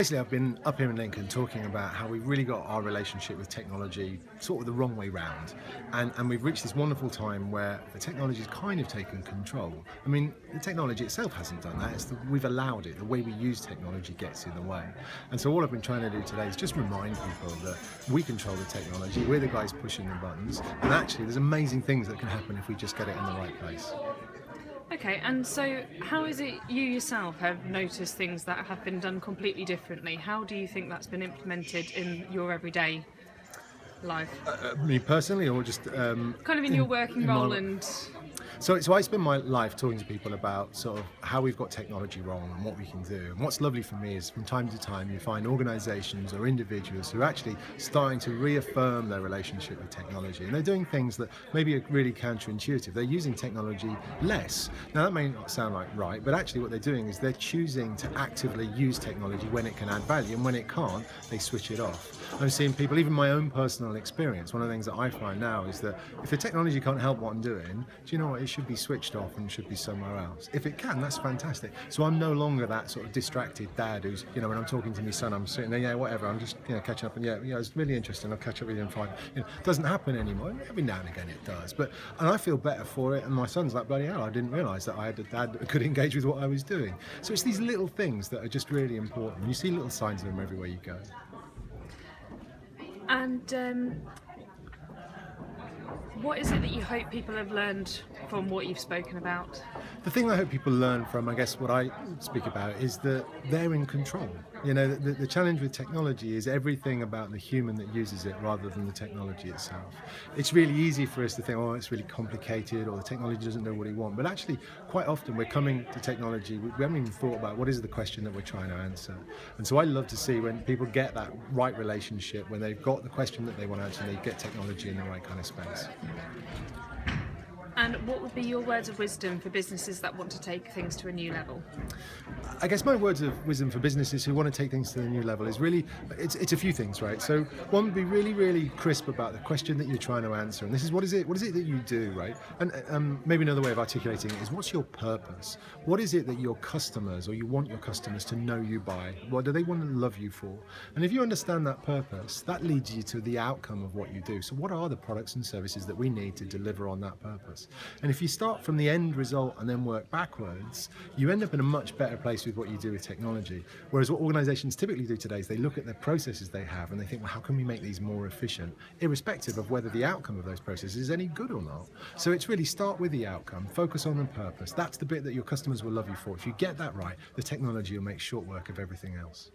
Basically, I've been up here in Lincoln talking about how we've really got our relationship with technology sort of the wrong way round. And we've reached this wonderful time where the technology's kind of taken control. I mean, the technology itself hasn't done that. We've allowed it. The way we use technology gets in the way. And so all I've been trying to do today is just remind people that we control the technology. We're the guys pushing the buttons. And actually, there's amazing things that can happen if we just get it in the right place. Okay, and so how is it you yourself have noticed things that have been done completely differently? How do you think that's been implemented in your everyday life? Me personally, or just Kind of in your working role and... So I spend my life talking to people about sort of how we've got technology wrong and what we can do. And what's lovely for me is from time to time you find organisations or individuals who are actually starting to reaffirm their relationship with technology. And they're doing things that maybe are really counterintuitive. They're using technology less. Now that may not sound like right, but actually what they're doing is they're choosing to actively use technology when it can add value, and when it can't, they switch it off. I'm seeing people, even my own personal experience, one of the things that I find now is that if the technology can't help what I'm doing, do you know what? It should be switched off and should be somewhere else. If it can, that's fantastic. So I'm no longer that sort of distracted dad who's, when I'm talking to my son, I'm sitting there, whatever, I'm just, catching up, and it's really interesting, I'll catch up with you in 5. It doesn't happen anymore. Every now and again it does. And I feel better for it, and my son's like, bloody hell, I didn't realise that I had a dad that could engage with what I was doing. So it's these little things that are just really important. You see little signs of them everywhere you go. And what is it that you hope people have learned from what you've spoken about? The thing I hope people learn from, I guess, what I speak about is that they're in control. The challenge with technology is everything about the human that uses it rather than the technology itself. It's really easy for us to think, oh, it's really complicated, or the technology doesn't know what we want. But actually, quite often we're coming to technology, we haven't even thought about what is the question that we're trying to answer. And so I love to see when people get that right relationship, when they've got the question that they want to answer, and they get technology in the right kind of space. And what would be your words of wisdom for businesses that want to take things to a new level? I guess my words of wisdom for businesses who want to take things to the new level is really, it's a few things, right? So one, be really, really crisp about the question that you're trying to answer. And this is, what is it that you do, right? And maybe another way of articulating it is, what's your purpose? What is it that your customers, or you want your customers to know you by? What do they want to love you for? And if you understand that purpose, that leads you to the outcome of what you do. So what are the products and services that we need to deliver on that purpose? And if you start from the end result and then work backwards, you end up in a much better place with what you do with technology. Whereas what organizations typically do today is they look at the processes they have and they think, well, how can we make these more efficient, irrespective of whether the outcome of those processes is any good or not. So it's really start with the outcome, focus on the purpose. That's the bit that your customers will love you for. If you get that right, the technology will make short work of everything else.